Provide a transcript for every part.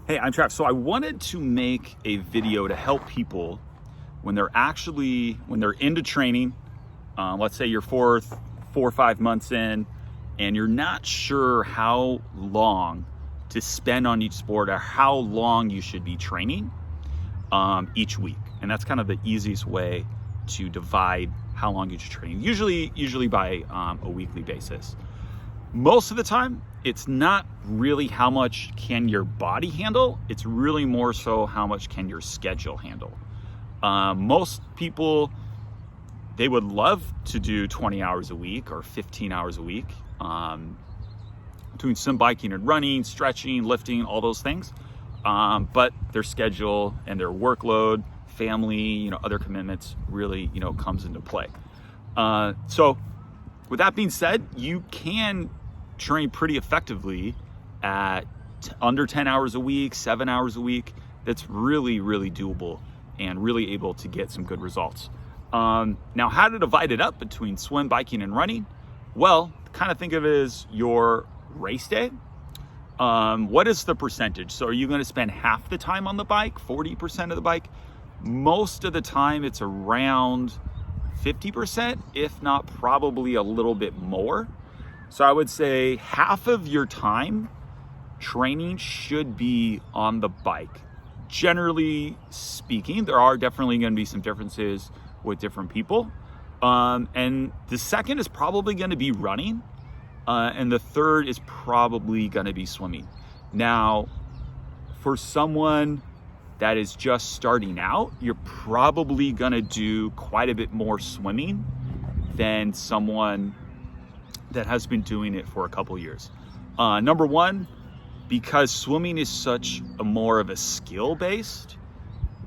Hey, I'm Trav. So I wanted to make a video to help people when they're into training. Let's say you're four or 5 months in and you're not sure how long to spend on each sport or how long you should be training each week. And that's kind of the easiest way to divide how long you should train, usually by a weekly basis. Most of the time, it's not really how much can your body handle, it's really more so how much can your schedule handle. Most people, they would love to do 20 hours a week or 15 hours a week, doing some biking and running, stretching, lifting, all those things. But their schedule and their workload, family, other commitments really, comes into play. So with that being said, you can train pretty effectively at under 10 hours a week, 7 hours a week. That's really, really doable and really able to get some good results. Now, how to divide it up between swim, biking, and running? Well, kind of think of it as your race day. What is the percentage? So are you going to spend half the time on the bike, 40% of the bike? Most of the time it's around 50%, if not probably a little bit more. So I would say half of your time training should be on the bike. Generally speaking, there are definitely going to be some differences with different people. And the second is probably going to be running. And the third is probably going to be swimming. Now, for someone that is just starting out, you're probably going to do quite a bit more swimming than someone that has been doing it for a couple years. Number one, because swimming is such a more of a skill-based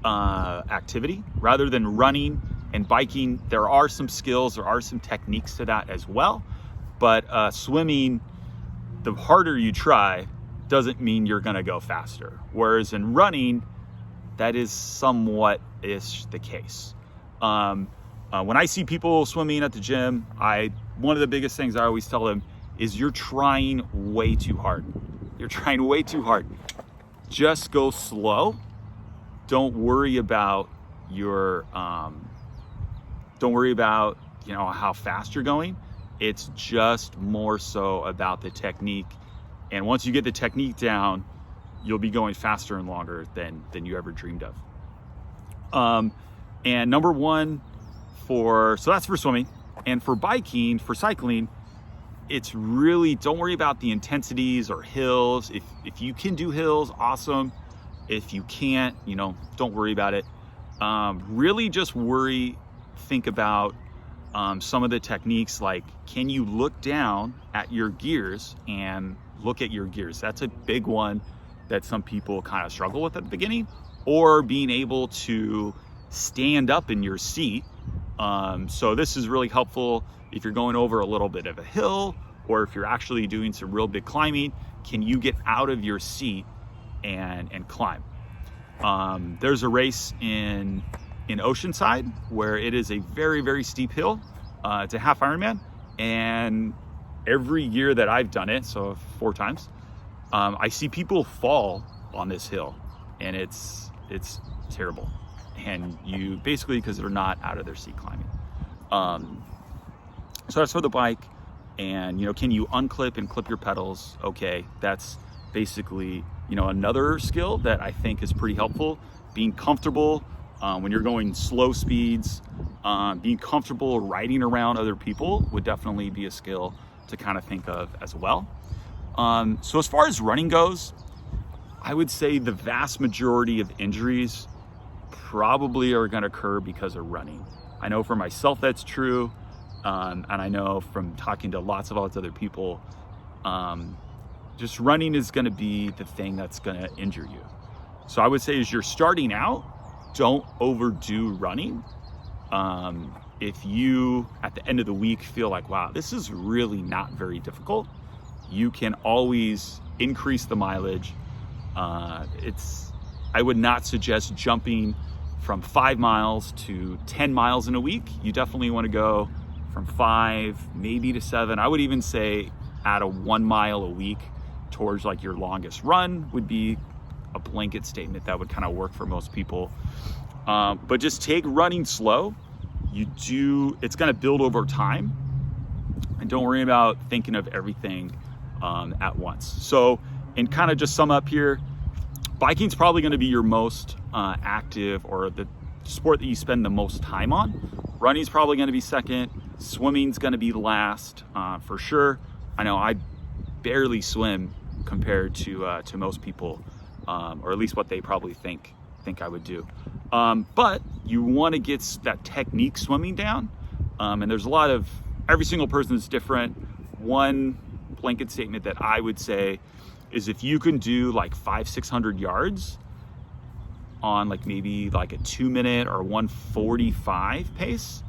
activity rather than running and biking. There are some skills, there are some techniques to that as well. But swimming, the harder you try, doesn't mean you're gonna go faster. Whereas in running, that is somewhat is the case. When I see people swimming at the gym, one of the biggest things I always tell them is you're trying way too hard. You're trying way too hard. Just go slow. Don't worry about how fast you're going. It's just more so about the technique. And once you get the technique down, you'll be going faster and longer than you ever dreamed of. And number one, so that's for swimming. And for biking, for cycling, it's really, don't worry about the intensities or hills. If you can do hills, awesome. If you can't, don't worry about it. Really just think about some of the techniques, like can you look down at your gears and look at your gears? That's a big one that some people kind of struggle with at the beginning. Or being able to stand up in your seat. So this is really helpful if you're going over a little bit of a hill, or if you're actually doing some real big climbing. Can you get out of your seat and climb? There's a race in Oceanside where it is a very, very steep hill. It's a half Ironman, and every year that I've done it, so 4 times, I see people fall on this hill, and it's terrible. And you basically, because they're not out of their seat climbing. So that's for the bike. And can you unclip and clip your pedals? Okay, that's basically another skill that I think is pretty helpful. Being comfortable when you're going slow speeds, being comfortable riding around other people would definitely be a skill to kind of think of as well. So as far as running goes, I would say the vast majority of injuries probably are going to occur because of running. I know for myself that's true, and I know from talking to lots of other people, just running is going to be the thing that's going to injure you. So I would say as you're starting out, don't overdo running. If you, at the end of the week, feel like, wow, this is really not very difficult, you can always increase the mileage. I would not suggest jumping from 5 miles to 10 miles in a week. You definitely want to go from 5, maybe to 7. I would even say add a 1 mile a week towards like your longest run would be a blanket statement that would kind of work for most people. But just take running slow. It's going to build over time, and don't worry about thinking of everything at once. So, and kind of just sum up here, biking's probably going to be your most active, or the sport that you spend the most time on. Running's probably going to be second. Swimming's going to be last, for sure. I know I barely swim compared to most people, or at least what they probably think I would do. But you want to get that technique swimming down, and there's every single person is different. One blanket statement that I would say is, if you can do like 500-600 yards on maybe a 2-minute or 1:45 pace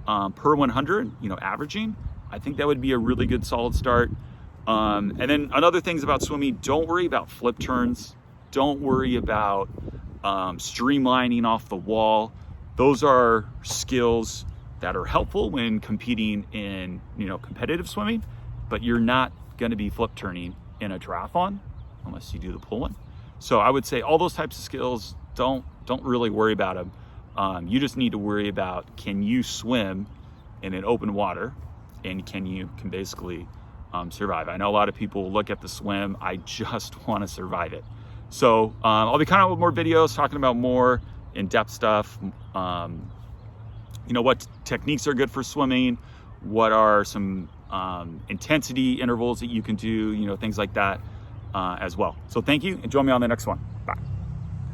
per 100, averaging, I think that would be a really good solid start. And then another things about swimming, don't worry about flip turns. Don't worry about streamlining off the wall. Those are skills that are helpful when competing in, competitive swimming, but you're not going to be flip turning in a triathlon unless you do the pull one. So I would say all those types of skills, don't really worry about them. You just need to worry about, can you swim in an open water, and can basically survive. I know a lot of people look at the swim, I just want to survive it. So I'll be kind of with more videos talking about more in-depth stuff. What techniques are good for swimming, what are some intensity intervals that you can do, things like that as well. So thank you, and join me on the next one.